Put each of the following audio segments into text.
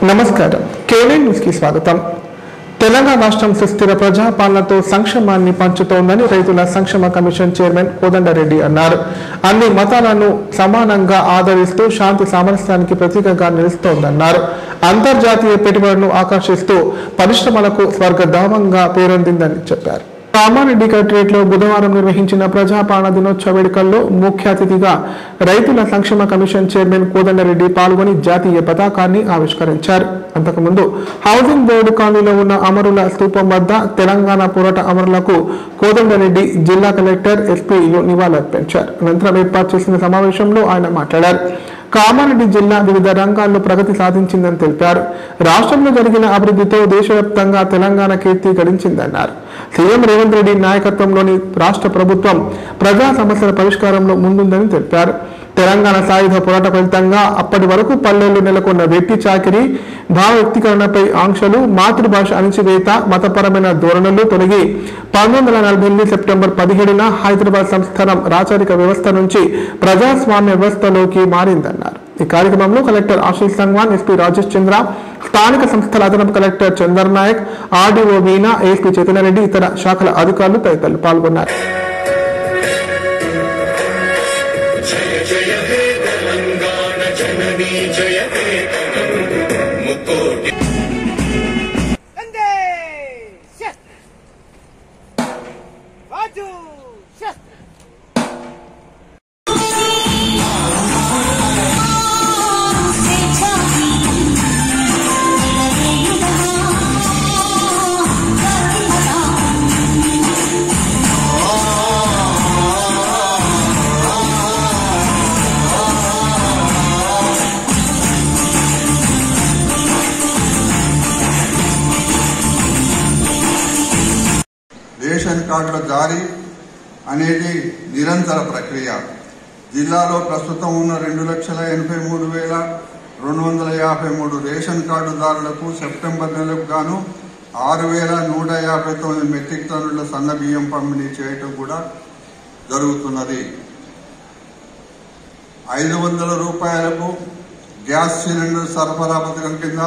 నమస్కారం KNN news కి స్వాగతం. తెలంగాణ రాష్ట్రం సుస్థిర ప్రజాపాలనతో సంక్షేమాన్ని పంచుతోందని రైతుల సంక్షేమ కమిషన్ చైర్మన్ కోదండరెడ్డి అన్నారు. అన్ని మతాలను సమానంగా ఆదరిస్తూ శాంతి సామరస్యానికి ప్రతీకగా నిలుస్తోందన్నారు. అంతర్జాతీయ పెట్టుబడులను ఆకర్షిస్తూ పరిశ్రమలకు స్వర్గధామంగా పేరొందిందని చెప్పారు. కామారెడ్డి కలెక్టరేట్ లో బుధవారం నిర్వహించిన ప్రజాపాలన దినోత్సవ వేడుకల్లో ముఖ్య అతిథిగా రైతుల సంక్షేమ కమిషన్ చైర్మన్ కోదండరెడ్డి పాల్గొని జాతీయ పతాకాన్ని ఆవిష్కరించారు. అంతకుముందు హౌసింగ్ బోర్డు కాలనీలో ఉన్న అమరుల స్తూపం వద్ద తెలంగాణ పోరాట అమరులకు కోదండరెడ్డి జిల్లా కలెక్టర్ ఎస్పీలు నివాళులర్పించారు. అనంతరం ఏర్పాటు చేసిన సమావేశంలో ఆయన మాట్లాడారు. కామారెడ్డి జిల్లా వివిధ రంగాల్లో ప్రగతి సాధించిందని తెలిపారు. రాష్ట్రంలో జరిగిన అభివృద్ధితో దేశవ్యాప్తంగా తెలంగాణ కీర్తి గడించిందన్నారు. సీఎం రేవంత్ రెడ్డి నాయకత్వంలోని రాష్ట్ర ప్రభుత్వం ప్రజా సమస్యల పరిష్కారంలో ముందుందని తెలిపారు. తెలంగాణ సాయుధ పోరాట ఫలితంగా అప్పటి వరకు పల్లెల్లో నెలకొన్న వెట్టి చాకిరీ, భావ వ్యక్తీకరణపై ఆంక్షలు, మాతృభాష అణిచివేత, మతపరమైన ధోరణులు తొలగి 1948 సెప్టెంబర్ 17న హైదరాబాద్ సంస్థానం రాచరిక వ్యవస్థ నుంచి ప్రజాస్వామ్య వ్యవస్థలోకి మారిందన్నారు. ఈ కార్యక్రమంలో కలెక్టర్ ఆశీష్ సంగ్వాన్, ఎస్పీ రాజేష్ చంద్ర, స్థానిక సంస్థల అదనపు కలెక్టర్ చందర్ నాయక్, ఆర్డీఓ వీణా, ఏఎస్పీ చైతన్యరెడ్డి, ఇతర శాఖల అధికారులు తదితరులు పాల్గొన్నారు. రేషన్ కార్డుల జారీ అనేది నిరంతర ప్రక్రియ. జిల్లాలో ప్రస్తుతం ఉన్న 2,83,253 రేషన్ కార్డుదారులకు సెప్టెంబర్ నెలకు గాను 6,159 మెట్రిక్ టన్నుల సన్న బియ్యం పంపిణీ చేయటం కూడా జరుగుతున్నది. 500 రూపాయలకు గ్యాస్ సిలిండర్ సరఫరా పథకం కింద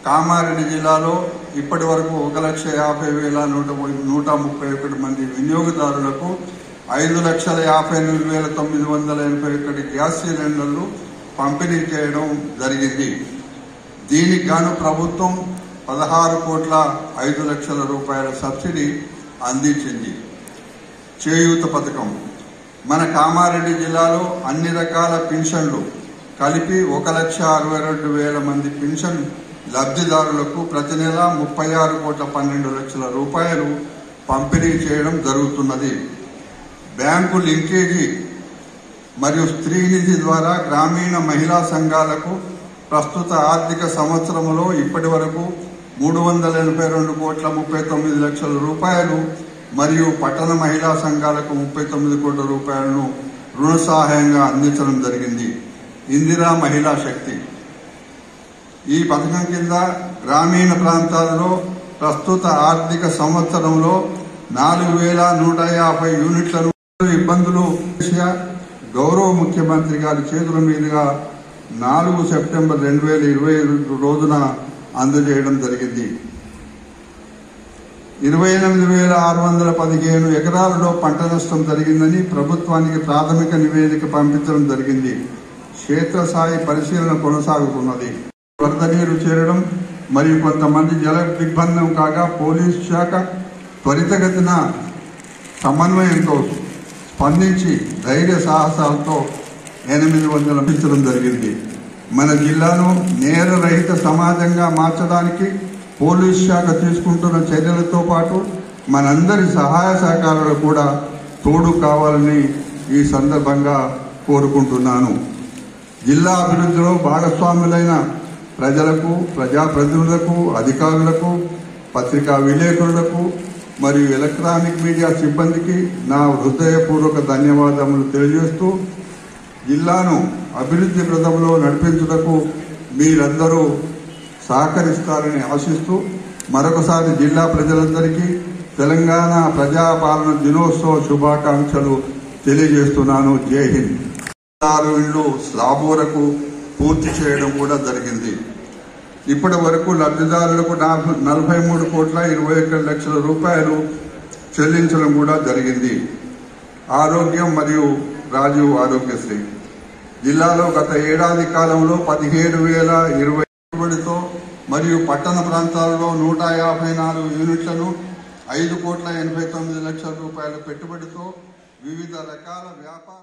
కామారెడ్డి జిల్లాలో ఇప్పటి వరకు 1,50,131 మంది వినియోగదారులకు 5,58,981 గ్యాస్ సిలిండర్లు పంపిణీ చేయడం జరిగింది. దీనికి గాను ప్రభుత్వం 16,05,00,000 రూపాయల సబ్సిడీ అందించింది. చేయూత పథకం మన కామారెడ్డి జిల్లాలో అన్ని రకాల పెన్షన్లు కలిపి 1,62,000 మంది పెన్షన్ లబ్ధిదారులకు ప్రతి నెల 36,12,00,000 రూపాయలు పంపిణీ చేయడం జరుగుతున్నది. బ్యాంకు లింకేజీ మరియు స్త్రీ నిధి ద్వారా గ్రామీణ మహిళా సంఘాలకు ప్రస్తుత ఆర్థిక సంవత్సరంలో ఇప్పటి వరకు 382,39,00,000 రూపాయలు మరియు పట్టణ మహిళా సంఘాలకు 39 కోట్ల రూపాయలను రుణ సహాయంగా అందించడం జరిగింది. ఇందిరా మహిళా శక్తి ఈ పథకం కింద గ్రామీణ ప్రాంతాల్లో ప్రస్తుత ఆర్థిక సంవత్సరంలో 4,150 యూనిట్లను ఇబ్బందులు గౌరవ ముఖ్యమంత్రి గారి చేతుల మీదుగా 4 సెప్టెంబర్ 2020 రోజున అందజేయడం జరిగింది. 28,615 ఎకరాలలో పంట నష్టం జరిగిందని ప్రభుత్వానికి ప్రాథమిక నివేదిక పంపించడం జరిగింది. క్షేత్రస్థాయి పరిశీలన కొనసాగుతున్నది. వరద నీరు చేరడం మరియు కొంతమంది జల దిగ్బంధం కాగా పోలీసు శాఖ త్వరితగతిన సమన్వయంతో స్పందించి ధైర్య సాహసాలతో 800 పెంచడం జరిగింది. మన జిల్లాను నేరరహిత సమాజంగా మార్చడానికి పోలీసు శాఖ తీసుకుంటున్న చర్యలతో పాటు మనందరి సహాయ సహకారాలు కూడా తోడు కావాలని ఈ సందర్భంగా కోరుకుంటున్నాను. జిల్లా అభివృద్ధిలో భాగస్వాములైన ప్రజలకు, ప్రజాప్రతినిధులకు, అధికారులకు, పత్రికా విలేకరులకు మరియు ఎలక్ట్రానిక్ మీడియా సిబ్బందికి నా హృదయపూర్వక ధన్యవాదములు తెలియజేస్తూ జిల్లాను అభివృద్ధి ప్రదంలో నడిపించుటకు మీరందరూ సహకరిస్తారని ఆశిస్తూ మరొకసారి జిల్లా ప్రజలందరికీ తెలంగాణ ప్రజాపాలన దినోత్సవ శుభాకాంక్షలు తెలియజేస్తున్నాను. జై హింద్. 6 ఇళ్లు స్లాబ్ వరకు పూర్తి చేయడం కూడా జరిగింది. ఇప్పటి వరకు లబ్ధిదారులకు 43,21,00,000 రూపాయలు చెల్లించడం కూడా జరిగింది. ఆరోగ్యం మరియు రాజీవ్ ఆరోగ్యశ్రీ జిల్లాలో గత ఏడాది కాలంలో 17,020 పెట్టుబడితో మరియు పట్టణ ప్రాంతాలలో 154 యూనిట్లను 5,89,00,000 రూపాయల పెట్టుబడితో వివిధ రకాల వ్యాపార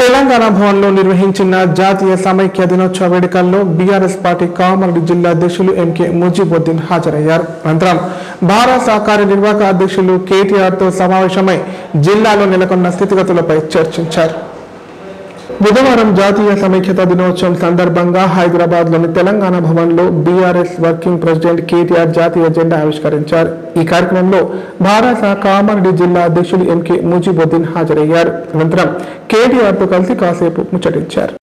తెలంగాణ భవన్లో నిర్వహించిన జాతీయ సమైక్య దినోత్సవ వేడుకల్లో బీఆర్ఎస్ పార్టీ కామారెడ్డి జిల్లా అధ్యక్షులు ఎంకే ముజీబుద్దీన్ హాజరయ్యారు. అనంతరం భారత సహకార నిర్వాహక అధ్యక్షులు కేటీఆర్తో సమావేశమై జిల్లాలో నెలకొన్న స్థితిగతులపై చర్చించారు. బుధవారం జాతీయ సమైక్యత దినోత్సవం సందర్భంగా హైదరాబాద్లోని తెలంగాణ భవన్లో బీఆర్ఎస్ వర్కింగ్ ప్రెసిడెంట్ కేటీఆర్ జాతీయ జెండా ఆవిష్కరించారు. ఈ కార్యక్రమంలో భారత కామారెడ్డి జిల్లా అధ్యక్షులు ఎంకే ముజీబుద్దీన్ హాజరయ్యారు. అనంతరం కేటీఆర్తో కలిసి కాసేపు ముచ్చటించారు.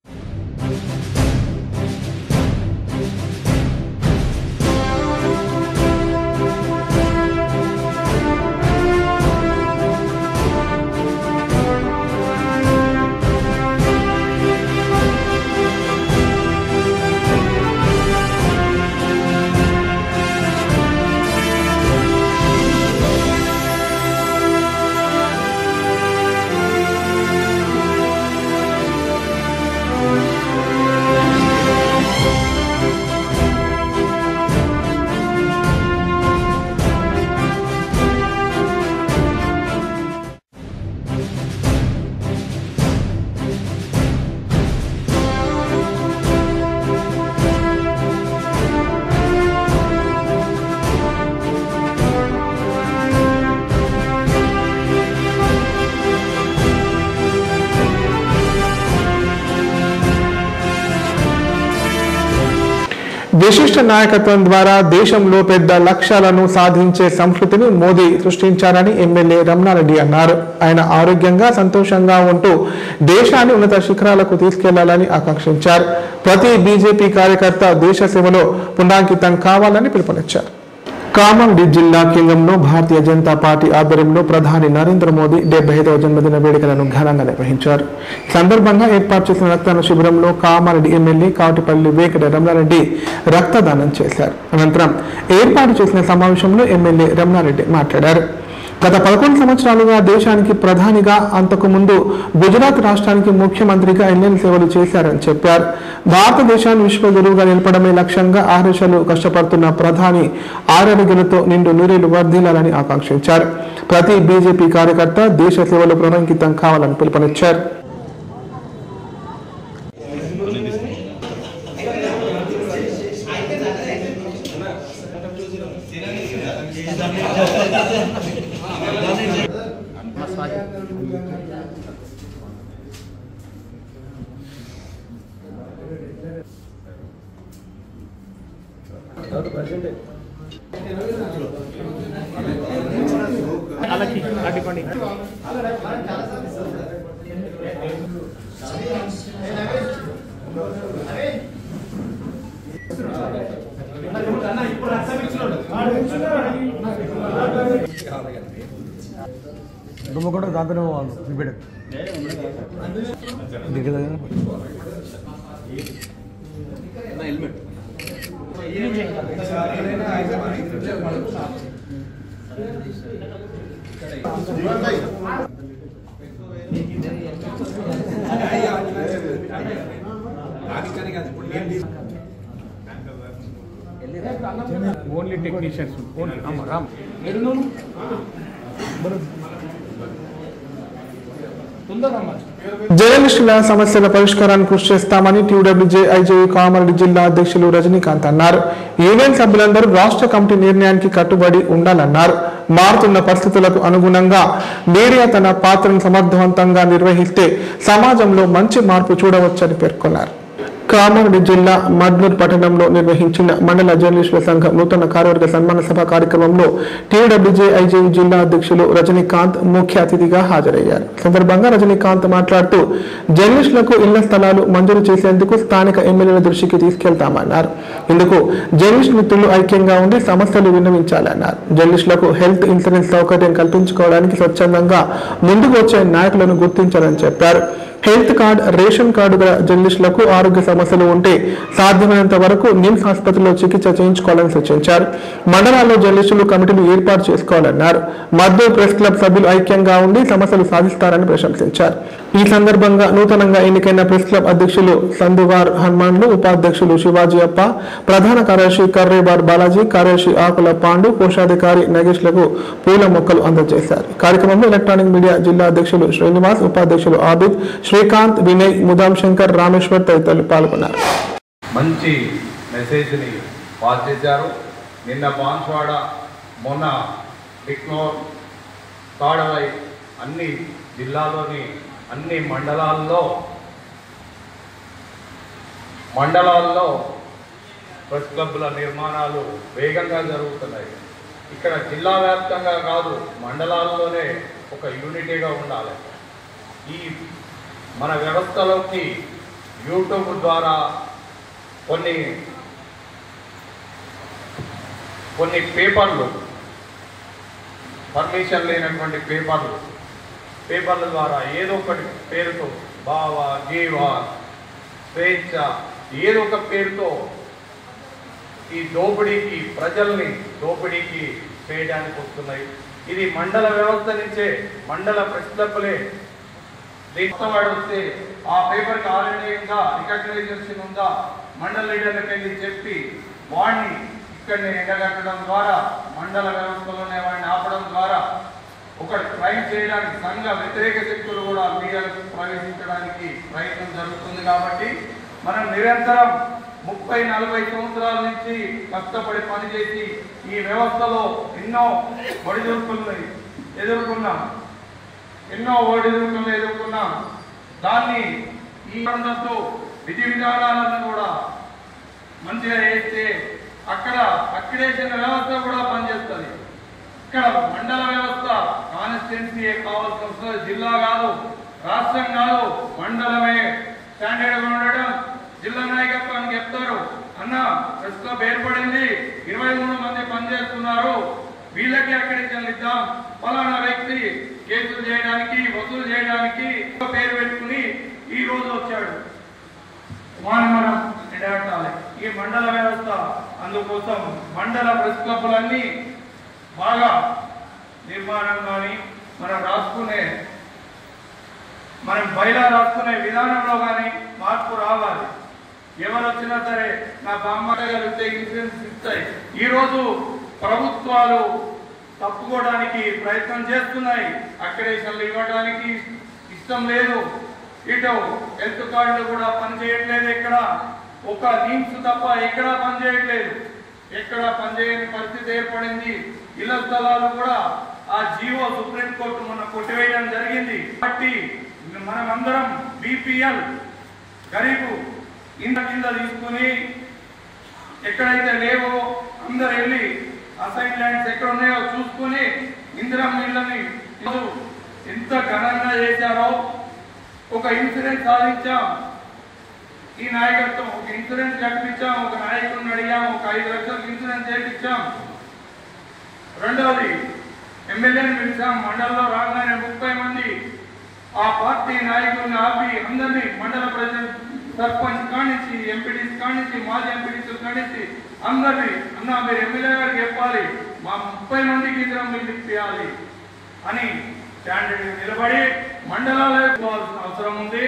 విశిష్ట నాయకత్వం ద్వారా దేశంలో పెద్ద లక్ష్యాలను సాధించే సంస్కృతిని మోదీ సృష్టించారని ఎమ్మెల్యే రమణారెడ్డి అన్నారు. ఆయన ఆరోగ్యంగా సంతోషంగా ఉంటూ దేశాన్ని ఉన్నత శిఖరాలకు తీసుకెళ్లాలని ఆకాంక్షించారు. ప్రతి బీజేపీ కార్యకర్త దేశ సేవలో పునరాంకితం కావాలని పిలుపునిచ్చారు. కామారెడ్డి జిల్లా కేంద్రంలో భారతీయ జనతా పార్టీ ఆధ్వర్యంలో ప్రధాని నరేంద్ర మోదీ 75వ జన్మదిన వేడుకలను ఘనంగా నిర్వహించారు. ఈ సందర్భంగా ఏర్పాటు చేసిన రక్తదాన శిబిరంలో కామారెడ్డి ఎమ్మెల్యే కాటిపల్లి వెంకట రమణారెడ్డి రక్తదానం చేశారు. అనంతరం ఏర్పాటు చేసిన సమావేశంలో ఎమ్మెల్యే రమణారెడ్డి మాట్లాడారు. గత 11 సంవత్సరాలుగా దేశానికి ప్రధానిగా, అంతకు ముందు గుజరాత్ రాష్ట్రానికి ముఖ్యమంత్రిగా ఎన్నెన్ని సేవలు చేశారని చెప్పారు. భారతదేశాన్ని విశ్వగురువుగా నిలపడమే లక్ష్యంగా ఆహర్నిశలు కష్టపడుతున్న ప్రధాని ఆరోగ్యాలతో నిండు నూరేళ్లు వర్ధిల్లాలని ఆకాంక్షించారు. ప్రతి బీజేపీ కార్యకర్త దేశ సేవలో పునరంకితం కావాలని పిలుపునిచ్చారు. కూడా దాంతోనే repeat helmet only technicians Ram జర్నలిస్టుల సమస్యల పరిష్కారానికి కృషి చేస్తామని టీడబ్ల్యూజే ఐజేయూ కామారెడ్డి జిల్లా అధ్యక్షులు రజనీకాంత్ అన్నారు. యూనియన్ సభ్యులందరూ రాష్ట్ర కమిటీ నిర్ణయానికి కట్టుబడి ఉండాలన్నారు. మారుతున్న పరిస్థితులకు అనుగుణంగా మీడియా తన పాత్రను సమర్థవంతంగా నిర్వహిస్తే సమాజంలో మంచి మార్పు చూడవచ్చని పేర్కొన్నారు. కామారెడ్డి జిల్లా మద్నూర్ పట్టణంలో నిర్వహించిన మండల జర్నలిస్టుల సంఘం నూతన కార్యవర్గ సన్మాన సభ కార్యక్రమంలో టీడబ్ల్యూజే ఐజేయూ జిల్లా అధ్యక్షులు రజనీకాంత్ ముఖ్య అతిథిగా హాజరయ్యారు. సందర్భంగా రజనీకాంత్ మాట్లాడుతూ జర్నలిస్టులకు ఇళ్ల స్థలాలు మంజూరు చేసేందుకు స్థానిక ఎమ్మెల్యేల దృష్టికి తీసుకెళ్తామన్నారు. ఇందుకు జర్నలిస్టు మిత్రులు ఐక్యంగా ఉండి సమస్యలు విన్నవించాలన్నారు. జర్నలిస్టులకు హెల్త్ ఇన్సూరెన్స్ సౌకర్యం కల్పించుకోవడానికి స్వచ్ఛందంగా ముందుకు వచ్చే నాయకులను గుర్తించాలని చెప్పారు. హెల్త్ కార్డ్, రేషన్ కార్డు గల జర్నలిస్టులకు ఆరోగ్య సమస్యలు ఉంటే సాధ్యమైనంత వరకు నిమ్స్ ఆసుపత్రిలో చికిత్స చేయించుకోవాలని సూచించారు. మండలాల్లో జర్నలిస్టులు కమిటీలు ఏర్పాటు చేసుకోవాలన్నారు. మద్దూరు ప్రెస్ క్లబ్ సభ్యులు ఐక్యంగా ఉండి సమస్యలు సాధిస్తారని ప్రశంసించారు. ఈ సందర్భంగా నూతనంగా ఎన్నికైన ప్రెస్ క్లబ్ అధ్యక్షులు సందువార్ హనుమాన్లు, ఉపాధ్యక్షులు శివాజీ అప్ప, ప్రధాన కార్యదర్శి కర్రేబార్ బాలాజీ, కార్యదర్శి ఆకుల పాండు, కోశాధికారి నగేష్లకు పూల మొక్కలు అందజేశారు. కార్యక్రమంలో ఎలక్ట్రానిక్ మీడియా జిల్లా అధ్యక్షులు శ్రీనివాస్, ఉపాధ్యక్షులు ఆబిద్, శ్రీకాంత్, వినయ్, ముదాం శంకర్, రామేశ్వర్ తదితరులు పాల్గొన్నారు. మంచి మెసేజ్ని పాస్ చేశారు. నిన్న బాన్స్వాడ, మొన్న బిక్నోర్, తాడవై అన్ని జిల్లాలోని అన్ని మండలాల్లో ప్రెస్ క్లబ్ల నిర్మాణాలు వేగంగా జరుగుతున్నాయి. ఇక్కడ జిల్లా వ్యాప్తంగా కాదు, మండలాల్లోనే ఒక యూనిటీగా ఉండాలి. ఈ మన వ్యవస్థలోకి యూట్యూబ్ ద్వారా కొన్ని పేపర్లు, పర్మిషన్ లేనటువంటి పేపర్ల ద్వారా ఏదో ఒకటి పేరుతో బావ, గీవా, స్వేచ్ఛ ఏదో ఒక పేరుతో ఈ ప్రజల్ని దోపిడీకి చేయడానికి వస్తున్నాయి. ఇది మండల వ్యవస్థ నుంచే, మండల ప్రెస్ క్లబ్లే వాడు వస్తే ఆ పేపర్కి ఆల్రెడీ ఉందా, రికగ్నైజేషన్ ఉందా, మండల లీడర్లకు వెళ్ళి చెప్పి వాడిని ఇక్కడిని ఎండగట్టడం ద్వారా, మండల వ్యవస్థలోనే వాడిని ఆపడం ద్వారా ఒక క్రైమ్ చేయడానికి సంఘ వ్యతిరేక శక్తులు కూడా మీడియాకు ప్రవేశించడానికి ప్రయత్నం జరుగుతుంది. కాబట్టి మనం నిరంతరం 30-40 సంవత్సరాల నుంచి కష్టపడి పనిచేసి ఈ వ్యవస్థలో ఎన్నో ఒడిదుడుకులను ఎదుర్కొన్నాం. దాన్ని ఈ తో విధి విధానాలను కూడా మంచిగా చేస్తే అక్కడ అక్రిడేషన్ వ్యవస్థ కూడా పనిచేస్తుంది. ఇక్కడ మండల వ్యవస్థ కాన్స్టిట్యున్సీ కావాల్సిన అవసరం, జిల్లా కాదు, రాష్ట్రం కాదు, మండలమే స్టాండర్డ్ ఉండడం. జిల్లా నాయకత్వానికి చెప్తారు, అన్న ప్రెస్ క్లబ్ ఏర్పడింది, 23 మంది పనిచేస్తున్నారు, వీళ్ళకి అక్రిడేషన్లు ఇద్దాం, ఫలానా వ్యక్తి కేసులు చేయడానికి, వసూలు చేయడానికి పేరు పెట్టుకుని ఈ రోజు వచ్చాడు, మనం ఎండగట్టాలి. ఈ మండల వ్యవస్థ అందుకోసం మండల ప్రెస్ క్లబ్లన్నీ బాగా నిర్మాణం కానీ మనం బయలా రాసుకునే విధానంలో కానీ మార్పు రావాలి. ఎవరు వచ్చినా సరే నా బామ్మగలిగితే ఇన్సూరెన్స్ ఇస్తాయి. ఈరోజు ప్రభుత్వాలు తప్పుకోవడానికి ప్రయత్నం చేస్తున్నాయి. అక్రిడేషన్లు ఇవ్వడానికి ఇష్టం లేదు. ఇటు హెల్త్ కార్డులు కూడా పనిచేయట్లేదు. ఎక్కడ ఒక నిమ్స్ తప్ప ఎక్కడా పనిచేయట్లేదు. ఎక్కడ పనిచేయని పరిస్థితి ఏర్పడింది. ఇళ్ల స్థలాలు కూడా ఆ జీవో సుప్రీంకోర్టు మొన్న కొట్టివేయడం జరిగింది. కాబట్టి మనమందరం బీపీఎల్ గరీబు ఇంత కింద తీసుకుని ఎక్కడైతే లేవో అందరు వెళ్ళి అసైన్ ల్యాండ్స్ ఎక్కడ ఉన్నాయో చూసుకుని ఇందిరం ఇళ్ళని ఎంత ఘనంగా చేశారో. ఒక ఇన్సూరెన్స్ సాధించాం. ఈ నాయకత్వం ఒక ఇన్సూరెన్స్ కల్పించాం. ఒక నాయకుడిని అడిగాం, ఒక 5 లక్షలకు ఇన్సూరెన్స్ చేయించాం. రెండవది ఎమ్మెల్యేని పిలిచాం. మండలంలో రాగానే 30 మంది ఆ పార్టీ నాయకుల్ని ఆపి అందరినీ మండల ప్రెసిడెంట్, సర్పంచ్ కానించి, ఎంపీడీసీ కానించి, మాజీ ఎంపీడీసీలు కానించి అందరినీ, అన్న మీరు ఎమ్మెల్యే గారికి చెప్పాలి, మా 30 మందికి ఇందిరం ఇల్లు ఇప్పించాలి అని స్టాండర్డ్ నిలబడి మండలాలు పోవాల్సిన అవసరం ఉంది.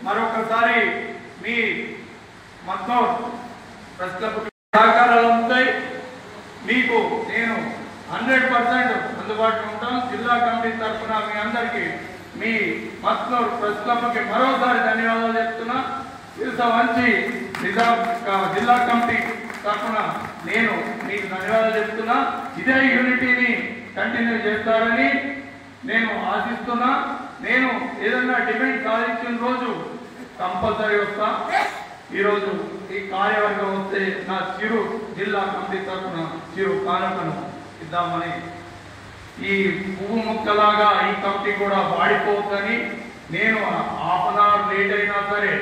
మరొకసారి మీ మొత్తం ప్రెస్ క్లబ్ సహకారాలు ఉంటాయి. మీకు నేను 100% అందుబాటులో ఉంటాం. జిల్లా కమిటీ తరఫున మీ అందరికీ, మీ మత్నూర్ ప్రెస్ క్లబ్కి మరోసారి ధన్యవాదాలు చెప్తున్నా. శిరస వంచి జిల్లా కమిటీ తరఫున నేను మీకు ధన్యవాదాలు చెప్తున్నా. ఇదే యూనిటీని కంటిన్యూ చేస్తారని నేను ఆశిస్తున్నా. నేను ఏదన్నా డిమాండ్ సాధించిన రోజు కంపల్సరీ వస్తా. ఈరోజు ఈ కార్యవర్గం వస్తే నా చిరు జిల్లా కమిటీ తరఫున చిరు కానుకను ఇద్దామని, ఈ పువ్వు ముక్కలాగా ఈ కమిటీ కూడా వాడిపోతుందని నేను హాఫ్ అన్ అవర్ లేట్ అయినా సరే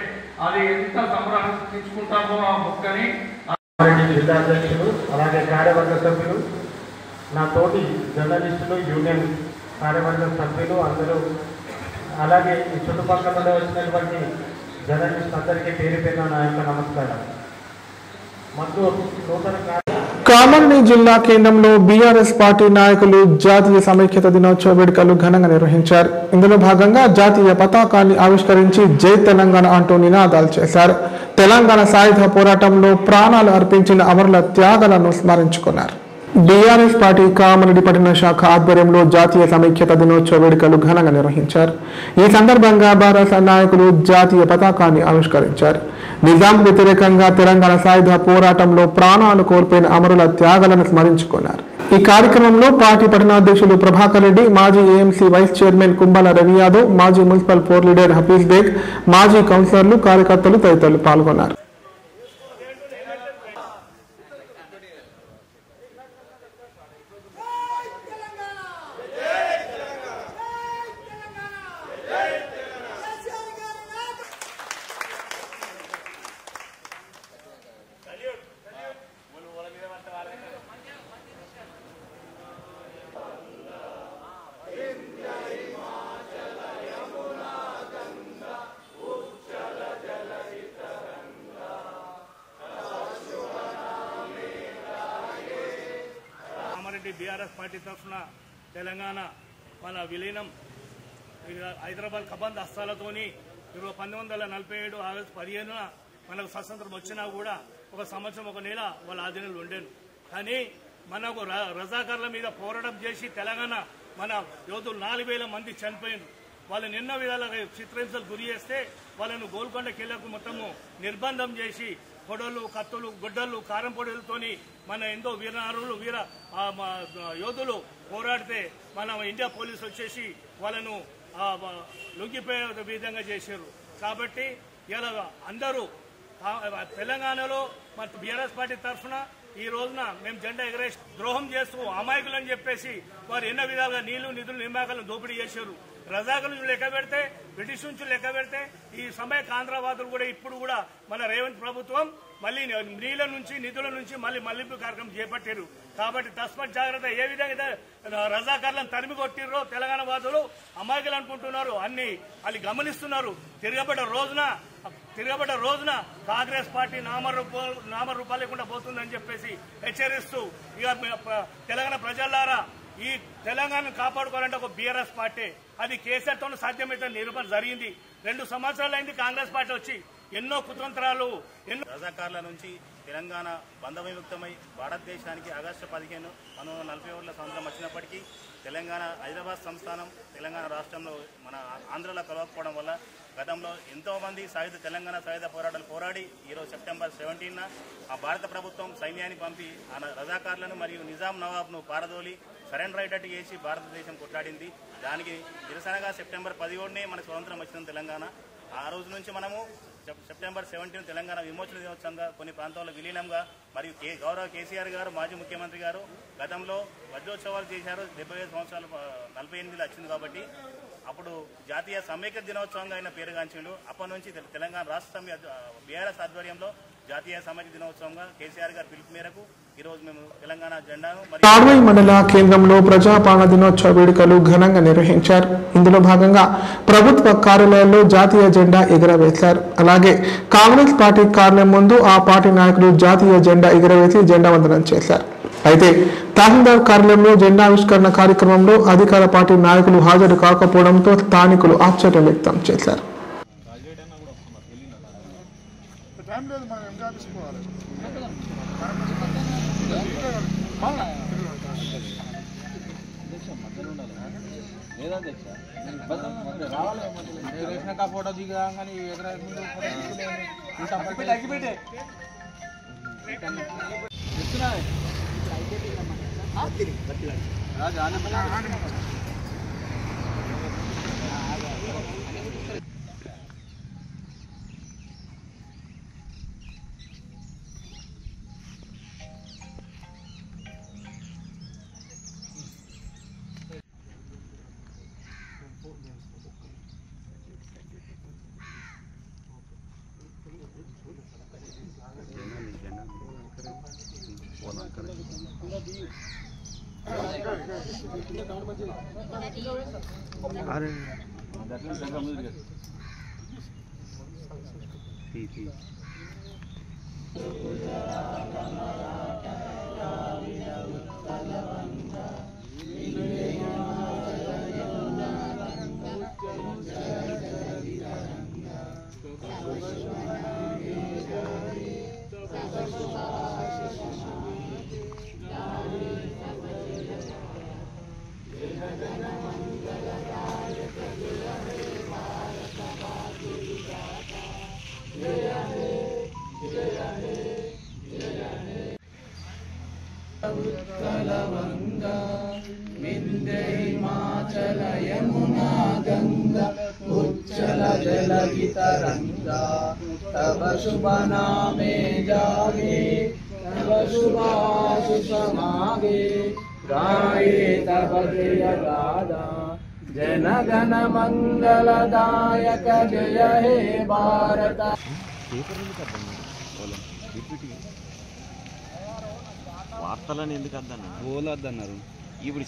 అది ఎంత సంరక్షించుకుంటామో ఆ మొక్కని. జిల్లా అధ్యక్షులు, అలాగే కార్యవర్గ సభ్యులు, నా తోటి జర్నలిస్టులు, యూనియన్ కార్యవర్గ సభ్యులు అందరూ అలాగే ఈ చుట్టుపక్కల నుండి వచ్చినటువంటి జర్నలిస్ట్ అందరికీ పేరు పేరున నా యొక్క నమస్కారం. ಮತ್ತು నూతన కామారెడ్డి జిల్లా కేంద్రంలో బీఆర్ఎస్ పార్టీ నాయకులు జాతీయ సమైక్యత దినోత్సవ వేడుకలు ఘనంగా నిర్వహించారు. ఇందులో భాగంగా జాతీయ పతాకాన్ని ఆవిష్కరించి జై తెలంగాణ అంటూ నినాదాలు చేశారు. తెలంగాణ సాయుధ పోరాటంలో ప్రాణాలు అర్పించిన అమరుల త్యాగాలను స్మరించుకున్నారు. బీఆర్ఎస్ పార్టీ కామారెడ్డి పట్టణ శాఖ ఆధ్వర్యంలో జాతీయ సమైక్యత దినోత్సవ వేడుకలు ఘనంగా నిర్వహించారు. ఈ సందర్భంగా భారత నాయకులు జాతీయ పతాకాన్ని ఆవిష్కరించారు. నిజాం వ్యతిరేకంగా తెలంగాణ సాయుధ పోరాటంలో ప్రాణాలు కోల్పోయిన అమరుల త్యాగాలను స్మరించుకున్నారు. ఈ కార్యక్రమంలో పార్టీ పట్టణాధ్యక్షులు ప్రభాకర్ రెడ్డి, మాజీ AMC vice chairman Kumbhala Ravi Yadav, మాజీ municipal floor leader Hafeez Baig, మాజీ కౌన్సిలర్లు, కార్యకర్తలు తదితరులు పాల్గొన్నారు. బీఆర్ఎస్ పార్టీ తరఫున తెలంగాణ మన విలీనం హైదరాబాద్ కబంద్ హస్తాలతోని 1947 ఆగస్టు 15న మనకు స్వతంత్రం వచ్చినా కూడా ఒక సంవత్సరం ఒక నెల వాళ్ళ ఆధీనంలో ఉండేను. కానీ మనకు రజాకార్ల మీద పోరాటం చేసి తెలంగాణ మన యోధులు 4000 మంది చనిపోయింది. వాళ్ళని ఎన్నో విధాలుగా చిత్రహింసలు గురి చేస్తే వాళ్ళను గోల్కొండ కిల్లకు మొత్తము నిర్బంధం చేసి పొడలు, కత్తులు, గుడ్డలు, కారం పొడులతోని మన ఎంతో వీరనారులు వీర యోధులు పోరాడితే మన ఇండియా పోలీసు వచ్చేసి వాళ్ళను లొంగిపోయే విధంగా చేశారు. కాబట్టి ఇలా అందరూ తెలంగాణలో మన బీఆర్ఎస్ పార్టీ తరఫున ఈ రోజున మేము జెండా ఎగరేసి ద్రోహం చేస్తూ అమాయకులని చెప్పేసి వారు ఎన్నో విధాలుగా నీళ్లు, నిధులు, నియామకాలను దోపిడీ చేశారు. రజాకుల నుంచి లెక్క పెడితే, బ్రిటిష్ నుంచి లెక్క పెడితే ఈ సమైక్య ఆంధ్రవాదులు కూడా ఇప్పుడు కూడా మన రేవంత్ ప్రభుత్వం మళ్ళీ నీళ్ల నుంచి, నిధుల నుంచి మళ్లింపు కార్యక్రమం చేపట్టారు. కాబట్టి తస్మత్ జాగ్రత్త. ఏ విధంగా రజాకార్లను తరిమి కొట్టిర్రో తెలంగాణ వాదులు అమాయకులు అనుకుంటున్నారు, అన్ని వాళ్ళు గమనిస్తున్నారు. తిరగబడ్డ రోజున కాంగ్రెస్ పార్టీ నామరూపాలు లేకుండా పోతుందని చెప్పేసి హెచ్చరిస్తూ ఇక తెలంగాణ ప్రజలారా ఈ తెలంగాణను కాపాడుకోవాలంటే ఒక బీఆర్ఎస్ పార్టీ, అది కేసీఆర్తో సాధ్యమైతే నిరూపణ జరిగింది. 2 సంవత్సరాలు అయింది కాంగ్రెస్ పార్టీ వచ్చి, ఎన్నో కుతంత్రాలు, ఎన్నో రజాకార్ల నుంచి తెలంగాణ బంధవిముక్తమై భారతదేశానికి ఆగస్టు 15, 1947 సంవత్సరం వచ్చినప్పటికీ తెలంగాణ హైదరాబాద్ సంస్థానం తెలంగాణ రాష్ట్రంలో మన ఆంధ్రలో కలవకపోవడం వల్ల గతంలో ఎంతోమంది తెలంగాణ సాయుధ పోరాటాలు పోరాడి ఈరోజు సెప్టెంబర్ 17న ఆ భారత ప్రభుత్వం సైన్యాన్ని పంపి ఆ రజాకార్లను మరియు నిజాం నవాబ్ను పారదోలి సరెండర్ అయ్యేటట్టు చేసి భారతదేశం కొట్లాడింది. దానికి నిరసనగా సెప్టెంబర్ 17నే మన స్వతంత్రం వచ్చిన తెలంగాణ. ఆ రోజు నుంచి మనము సెప్టెంబర్ 17 తెలంగాణ విమోచన దినోత్సవంగా కొన్ని ప్రాంతాల్లో విలీనంగా మరియు గౌరవ కేసీఆర్ గారు మాజీ ముఖ్యమంత్రి గారు గతంలో వజ్రోత్సవాలు చేశారు. 75 సంవత్సరాలు 48లో వచ్చింది కాబట్టి అప్పుడు జాతీయ సమైక్య దినోత్సవంగా అయిన పేరుగాంచిండు. అప్పటి నుంచి తెలంగాణ రాష్ట్ర బీఆర్ఎస్ ఆధ్వర్యంలో జాతీయ సమైక్య దినోత్సవంగా కేసీఆర్ గారి పిలుపు మేరకు ఈరోజు మేము తెలంగాణ జెండాను తాడ్వాయి మండల కేంద్రంలో ప్రజాపాలన దినోత్సవ వేడుకలు ఘనంగా నిర్వహించారు. ఇందులో భాగంగా ప్రభుత్వ కార్యాలయాల్లో జాతీయ జెండా ఎగురవేశారు. అలాగే కాంగ్రెస్ పార్టీ కార్యాలయం ముందు ఆ పార్టీ నాయకులు జాతీయ జెండా ఎగురవేసి జెండా వందనం చేశారు. అయితే తహసీల్దార్ కార్యాలయంలో జెండావిష్కరణ కార్యక్రమంలో అధికార పార్టీ నాయకులు హాజరు కాకపోవడంతో స్థానికులు ఆశ్చర్యం వ్యక్తం చేశారు. ఫోటో దిగా उत्कलवंगा विंध्य हिमाचल यमुना गंगा उच्चल जलधितरंगा तव शुभ नामे जागे तव शुभाशिष मागे गाये तव जय गादा जन गण मंगलदायक जय हे भारत। వార్తలని ఎందుకు అద్దన్నారు ఓలు అద్దన్నారు ఇప్పుడు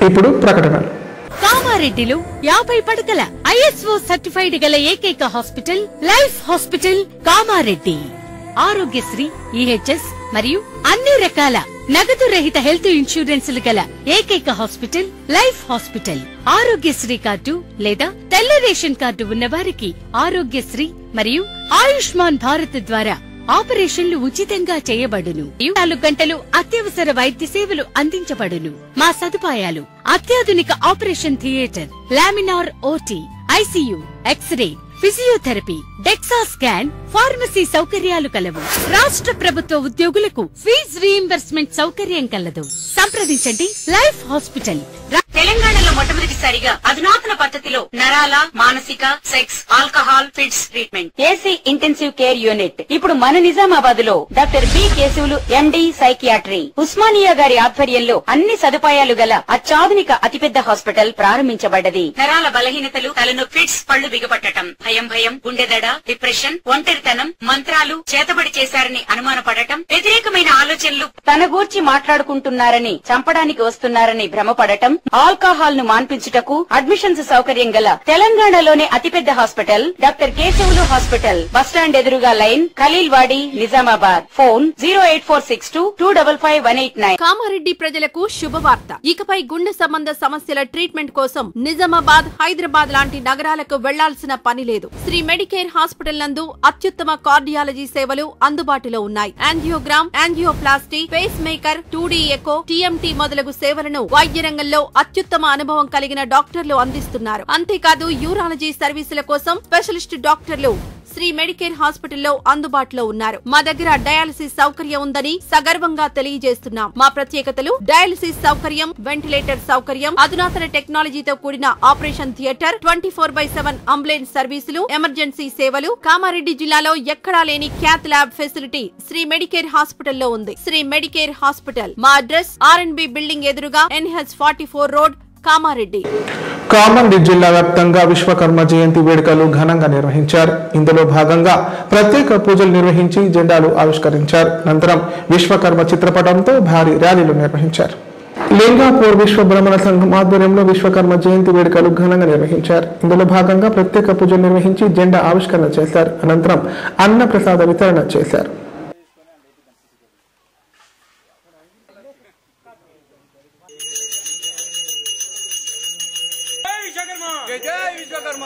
ఇప్పుడు ప్రకటన. కామారెడ్డిలో 50 పడకల ISO సర్టిఫైడ్ గల ఏకైక hospital life hospital Kamareddy. Aarogyasri, EHS మరియు అన్ని రకాల నగదు రహిత హెల్త్ ఇన్సూరెన్సులు గల ఏకైక hospital life hospital. Aarogyasri card లేదా తెల్ల రేషన్ కార్డు ఉన్నవారికి ఆరోగ్యశ్రీ మరియు ఆయుష్మాన్ భారత్ ద్వారా ఆపరేషన్లు ఉచితంగా చేయబడును. 24 గంటలు అత్యవసర వైద్య సేవలు అందించబడును. మా సదుపాయాలు: అత్యాధునిక operation theatre, laminar OT, ICU, x ray, physiotherapy, DEXA scan, pharmacy సౌకర్యాలు కలవు. రాష్ట్ర ప్రభుత్వ ఉద్యోగులకు ఫీజు రీయింబర్స్మెంట్ సౌకర్యం కలదు. సంప్రదించండి లైఫ్ హాస్పిటల్. తెలంగాణలో మొట్టమొదటిసారిగా అధునాతన పద్ధతిలో నరాల, మానసిక, sex, alcohol, fits treatment, AC intensive care unit ఇప్పుడు మన నిజామాబాద్ లో doctor B Keshavulu MD psychiatry, Osmania గారి ఆధ్వర్యంలో అన్ని సదుపాయాలు గల అత్యాధునిక అతిపెద్ద హాస్పిటల్ ప్రారంభించబడ్డది. నరాల బలహీనతలు, తలనొప్పి, ఫిట్స్, పళ్లు బిగపట్టడం, భయం, గుండెదడ, డిప్రెషన్, ఒంటరితనం, మంత్రాలు చేతబడి చేశారని అనుమానపడటం, వ్యతిరేకమైన ఆలోచనలు, తన గూర్చి మాట్లాడుకుంటున్నారని, చంపడానికి వస్తున్నారని భ్రమపడటం, ఆల్కహాల్ ను మాన్పించుటకు అడ్మిషన్స్ సౌకర్యం గల తెలంగాణలోనే అతిపెద్ద hospital doctor Keshavulu hospital. Bus stand ఎదురుగా లైన్, ఖలీల్వాడి, నిజామాబాద్. ఫోన్ 08462255189. కామారెడ్డి ప్రజలకు శుభవార్త. ఇకపై గుండె సంబంధ సమస్యల ట్రీట్మెంట్ కోసం నిజామాబాద్, హైదరాబాద్ లాంటి నగరాలకు వెళ్లాల్సిన పని లేదు. శ్రీ మెడికేర్ హాస్పిటల్ నందు అత్యుత్తమ కార్డియాలజీ సేవలు అందుబాటులో ఉన్నాయి. Angiogram, angioplasty, pacemaker, 2D echo, TMT మొదలగు సేవలను వైద్య రంగంలో అత్యుత్తమ అనుభవం కలిగిన డాక్టర్లు అందిస్తున్నారు. అంతేకాదు యూరాలజీ సర్వీసుల కోసం స్పెషలిస్ట్ డాక్టర్లు శ్రీ మెడికేర్ హాస్పిటల్లో అందుబాటులో ఉన్నారు. మా దగ్గర డయాలసిస్ సౌకర్యం ఉందని సగర్వంగా తెలియజేస్తున్నాం. మా ప్రత్యేకతలు: డయాలసిస్ సౌకర్యం, వెంటిలేటర్ సౌకర్యం, అధునాతన టెక్నాలజీతో కూడిన operation theatre, 24/7 ambulance services, emergency సేవలు. కామారెడ్డి జిల్లాలో ఎక్కడా లేని cath lab facility Sri medicare హాస్పిటల్లో ఉంది. Sri medicare hospital. మా అడ్రస్ R&B బిల్డింగ్ ఎదురుగా NH44 రోడ్, కామారెడ్డి. కామారెడ్డి జిల్లా వ్యాప్తంగా విశ్వకర్మ జయంతి వేడుకలు ఘనంగా నిర్వహించారు. ఇందులో భాగంగా ప్రత్యేక పూజలు నిర్వహించి జెండాలు ఆవిష్కరించారు. అనంతరం విశ్వకర్మ చిత్రపటంతో భారీ ర్యాలీలు నిర్వహించారు. లింగాపూర్ విశ్వ బ్రహ్మణ సంఘం ఆధ్వర్యంలో విశ్వకర్మ జయంతి వేడుకలు ఘనంగా నిర్వహించారు. ఇందులో భాగంగా ప్రత్యేక పూజలు నిర్వహించి జెండా ఆవిష్కరణ చేశారు. అనంతరం అన్న ప్రసాద వితరణ చేశారు. జై విశ్వకర్మ.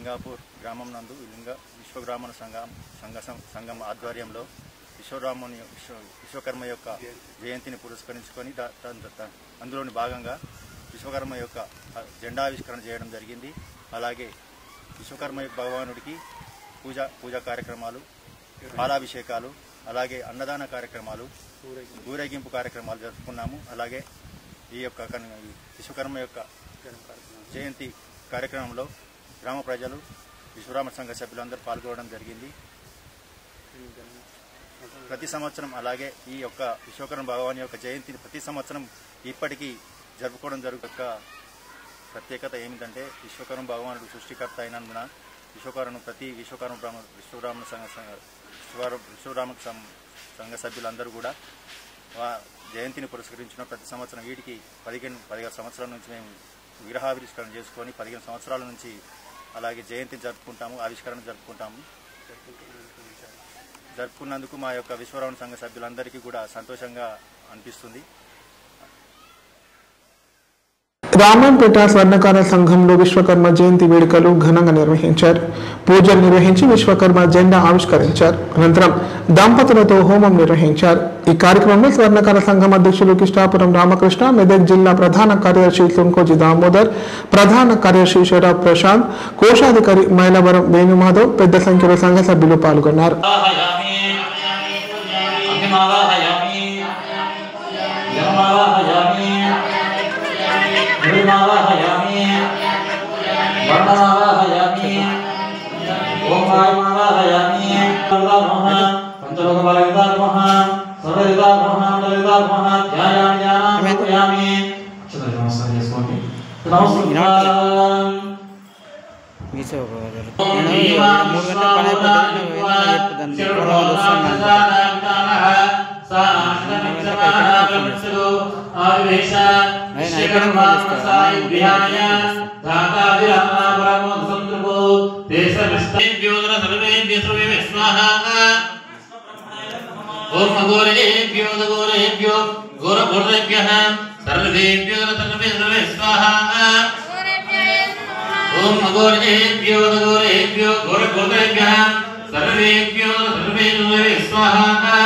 లింగాపూర్ గ్రామం నందు విశ్వబ్రాహ్మణ సంఘం ఆధ్వర్యంలో విశ్వకర్మ యొక్క జయంతిని పురస్కరించుకొని అందులోని భాగంగా విశ్వకర్మ యొక్క జెండావిష్కరణ చేయడం జరిగింది. అలాగే విశ్వకర్మ భగవానుడికి పూజా కార్యక్రమాలు, పాలాభిషేకాలు, అలాగే అన్నదాన కార్యక్రమాలు, ఊరేగింపు కార్యక్రమాలు జరుపుకున్నాము. అలాగే ఈ యొక్క విశ్వకర్మ యొక్క జయంతి కార్యక్రమంలో గ్రామ ప్రజలు, విశ్వబ్రాహ్మణ సంఘ సభ్యులందరూ పాల్గొనడం జరిగింది. ప్రతి సంవత్సరం అలాగే ఈ యొక్క విశ్వకర్మ భగవాన్ యొక్క జయంతిని ప్రతి సంవత్సరం ఇప్పటికీ జరుపుకోవడం జరుగుతున్న ప్రత్యేకత ఏమిటంటే విశ్వకర్మ భగవానుడు సృష్టికర్త అయినందున విశ్వబ్రాహ్మణ సంఘ సభ్యులందరూ కూడా జయంతిని పురస్కరించిన ప్రతి సంవత్సరం వీటికి 15 సంవత్సరాల నుంచి మేము విగ్రహావిష్కరణ చేసుకొని 15 సంవత్సరాల నుంచి అలాగే జయంతిని జరుపుకుంటాము, ఆవిష్కరణ జరుపుకున్నందుకు మా యొక్క విశ్వబ్రాహ్మణ సంఘ సభ్యులందరికీ కూడా సంతోషంగా అనిపిస్తుంది. రామంపేట స్వర్ణకార సంఘంలో విశ్వకర్మ జయంతి వేడుకలు ఘనంగా నిర్వహించారు. పూజలు నిర్వహించి విశ్వకర్మ జెండా ఆవిష్కరించారు. అనంతరం దంపతులతో హోమం నిర్వహించారు. ఈ కార్యక్రమంలో స్వర్ణకార సంఘం అధ్యక్షులు కిష్టాపురం రామకృష్ణ, మెదక్ జిల్లా ప్రధాన కార్యదర్శి సుంకోజి దామోదర్, ప్రధాన కార్యదర్శి షరాబ్ ప్రశాంత్, కోశాధికారి మైలవరం వేణుమాధవ్ పెద్ద సంఖ్యలో సంఘ సభ్యులు పాల్గొన్నారు. ओम अघोरेभ्यो दघोरेभ्यो घोरघोरेभ्यः सर्वेभ्यो सर्वे स्वाहा ओम अघोरेभ्यो दघोरेभ्यो घोरघोरेभ्यः सर्वेभ्यो सर्वे स्वाहा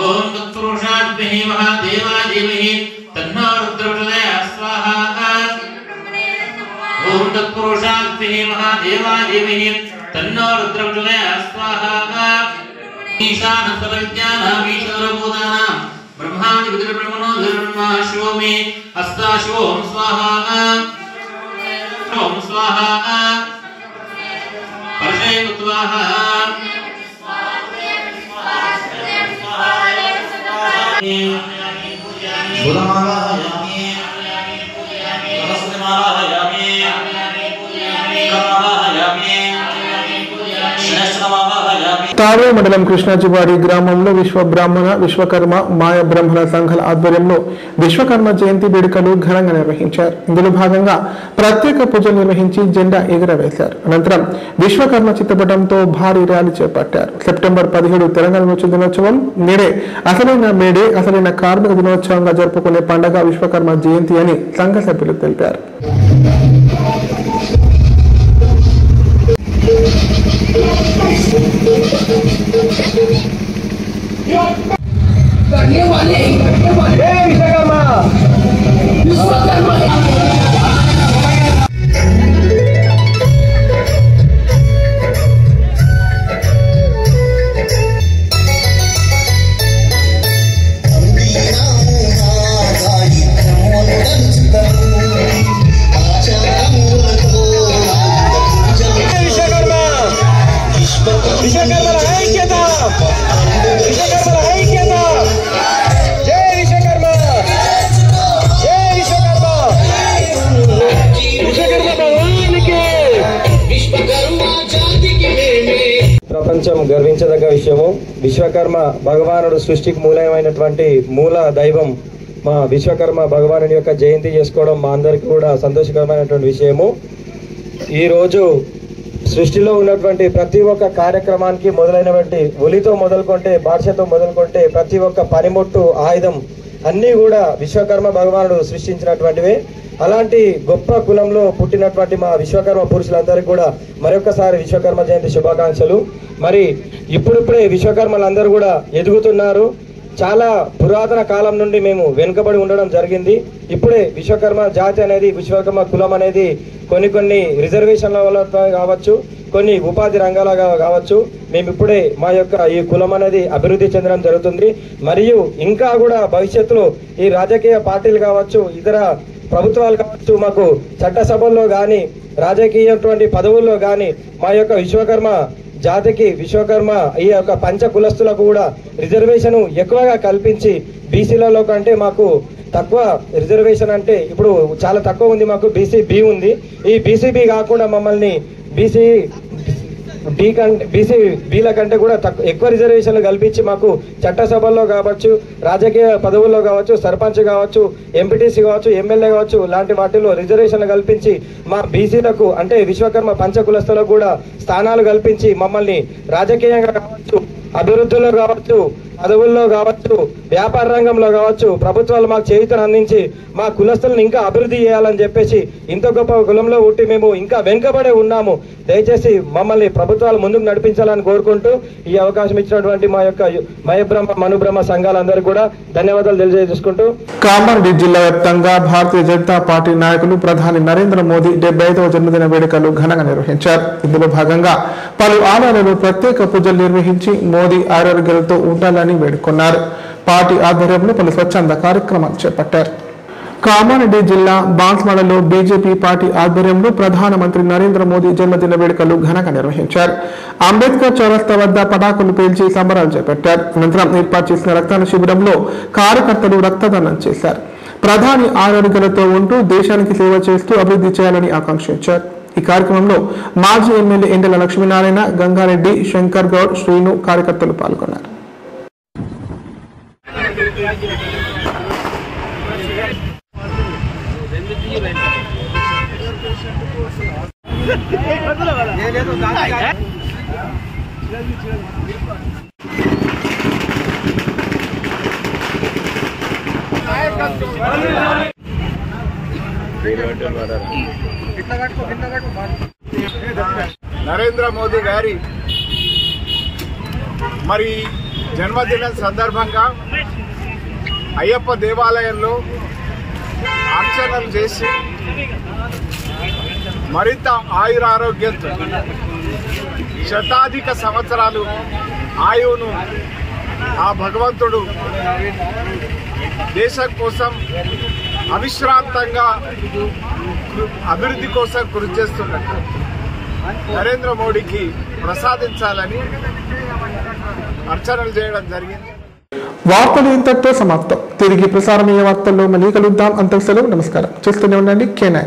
ओम तत्पुरुषाभ्यः महादेवाधीमहि तन्नो रुद्रप्रचोदयात् स्वाहा ओम तत्पुरुषाभ्यः महादेवाधीमहि तन्नो रुद्रप्रचोदयात् स्वाहा ईशान सर्वज्ञानामीश्वरभूतानां ब्रह्मादि विद्रब्रह्मणो धर्मा शिवमे हस्ताशिवो ओम स्वाहा परशे स्वाहा बुधमावाहयामि सरस्वतीमावाहयामि कामावाहयामि తావే మండలం కృష్ణాజివాడి గ్రామంలో విశ్వబ్రాహ్మణ, విశ్వకర్మ, మాయ బ్రహ్మణ సంఘాల ఆధ్వర్యంలో విశ్వకర్మ జయంతి వేడుకలు ఘనంగా నిర్వహించారు. ఇందులో భాగంగా ప్రత్యేక పూజలు నిర్వహించి జెండా ఎగురవేశారు. అనంతరం విశ్వకర్మ చిత్రపటంతో భారీ ర్యాలీ చేపట్టారు. సెప్టెంబర్ 17 తెలంగాణ రాష్ట్ర దినోత్సవం నేడే అసలైన మేడే అసలైన కార్మిక దినోత్సవంగా జరుపుకునే పండుగ విశ్వకర్మ జయంతి అని సంఘ సభ్యులు తెలిపారు. ప్రపంచం గర్వించదగ్గ విషయము. విశ్వకర్మ భగవానుడు సృష్టికి మూలమైనటువంటి మూల దైవం మా విశ్వకర్మ భగవానుడి యొక్క జయంతి చేసుకోవడం మా అందరికీ కూడా సంతోషకరమైనటువంటి విషయము. ఈరోజు సృష్టిలో ఉన్నటువంటి ప్రతి ఒక్క కార్యక్రమానికి మొదలైనటువంటి ఒలితో మొదలుకుంటే, భాషతో మొదలుకుంటే ప్రతి ఒక్క పనిముట్టు, ఆయుధం అన్నీ కూడా విశ్వకర్మ భగవానుడు సృష్టించినటువంటివే. అలాంటి గొప్ప కులంలో పుట్టినటువంటి మా విశ్వకర్మ పురుషులందరికీ కూడా మరొకసారి విశ్వకర్మ జయంతి శుభాకాంక్షలు. మరి ఇప్పుడిప్పుడే విశ్వకర్మలందరూ కూడా ఎదుగుతున్నారు. చాలా పురాతన కాలం నుండి మేము వెనుకబడి ఉండడం జరిగింది. ఇప్పుడే విశ్వకర్మ జాతి అనేది, విశ్వకర్మ కులం అనేది కొన్ని రిజర్వేషన్ల వల్ల కావచ్చు, కొన్ని ఉపాధి రంగాలుగా కావచ్చు, మేము ఇప్పుడే మా యొక్క ఈ కులం అనేది అభివృద్ధి చెందడం జరుగుతుంది. మరియు ఇంకా కూడా భవిష్యత్తులో ఈ రాజకీయ పార్టీలు కావచ్చు, ఇతర ప్రభుత్వాలు కావచ్చు, మాకు చట్టసభల్లో కానీ రాజకీయటువంటి పదవుల్లో కానీ మా యొక్క విశ్వకర్మ జాతికి, విశ్వకర్మ ఈ యొక్క పంచ కులస్తులకు కూడా రిజర్వేషన్ ఎక్కువగా కల్పించి, బీసీలలో కంటే మాకు తక్కువ రిజర్వేషన్ అంటే ఇప్పుడు చాలా తక్కువ ఉంది, మాకు బీసీ ఉంది. ఈ బీసీ కాకుండా మమ్మల్ని బీసీ బీల కంటే కూడా ఎక్కువ రిజర్వేషన్లు కల్పించి మాకు చట్టసభల్లో కావచ్చు, రాజకీయ పదవుల్లో కావచ్చు, సర్పంచ్ కావచ్చు, ఎంపీటీసీ కావచ్చు, ఎమ్మెల్యే కావచ్చు, లాంటి వాటిల్లో రిజర్వేషన్లు కల్పించి మా బీసీలకు అంటే విశ్వకర్మ పంచకులస్తులకు కూడా స్థానాలు కల్పించి మమ్మల్ని రాజకీయంగా కావచ్చు, అభివృద్ధిలో కావచ్చు, పదవుల్లో కావచ్చు, వ్యాపార రంగంలో కావచ్చు ప్రభుత్వాలు మాకు చేయూతను అందించి మా కులస్తులను ఇంకా అభివృద్ధి చేయాలని చెప్పేసి, ఇంత గొప్ప కులంలో పుట్టి మేము ఇంకా వెనుకబడే ఉన్నాము. దయచేసి మమ్మల్ని ప్రభుత్వాలు ముందుకు నడిపించాలని కోరుకుంటూ ఈ అవకాశం ఇచ్చినటువంటి మా యొక్క మయబ్రహ్మ మనుబ్రహ్మ సంఘాలందరూ కూడా ధన్యవాదాలు తెలియజేసుకుంటూ. కామారెడ్డి జిల్లా వ్యాప్తంగా భారతీయ జనతా పార్టీ నాయకులు ప్రధాని నరేంద్ర మోదీ 75వ జన్మదిన వేడుకలు ఘనంగా నిర్వహించారు. ఇందులో భాగంగా పలు ఆలయాలలో ప్రత్యేక పూజలు నిర్వహించి మోదీ ఆరోగ్యాలతో ఉండాలని వేడుకున్నారు. పార్టీ ఆధ్వర్యంలో పలు స్వచ్ఛంద కార్యక్రమాలు చేపట్టారు. కామారెడ్డి జిల్లా బాన్స్వాడలో బీజేపీ పార్టీ ఆధ్వర్యంలో ప్రధానమంత్రి నరేంద్ర మోదీ జన్మదిన వేడుకలు ఘనంగా నిర్వహించారు. అంబేద్కర్ చౌరస్తా వద్ద పటాకులు పేల్చి సంబరాలు చేపట్టారు. అనంతరం ఏర్పాటు చేసిన రక్తదాన శిబిరంలో కార్యకర్తలు రక్తదానం చేశారు. ప్రధాని ఆరోగ్యాలతో ఉంటూ దేశానికి సేవ చేస్తూ అభివృద్ధి చేయాలని ఆకాంక్షించారు. ఈ కార్యక్రమంలో మాజీ ఎమ్మెల్యే ఎండల లక్ష్మీనారాయణ, గంగారెడ్డి, శంకర్ గౌడ్, శ్రీను కార్యకర్తలు పాల్గొన్నారు. నరేంద్ర మోదీ గారి మరి జన్మదినం సందర్భంగా అయ్యప్ప దేవాలయంలో అర్చనలు చేసి మరింత ఆయురారోగ్యంతో శతాధిక సంవత్సరాలు ఆయువును ఆ భగవంతుడు దేశం కోసం అవిశ్రాంతంగా అభివృద్ధి కోసం కృషి చేస్తున్నట్టు నరేంద్ర మోడీకి ప్రసాదించాలని అర్చనలు చేయడం జరిగింది. వార్తలు ఇంతటితో సమాప్తం. తిరిగి ప్రసారమయ్యే వార్తల్లో మళ్ళీ కలుద్దాం. అంతకు సెలవు. నమస్కారం. చూస్తూనే ఉండండి K9.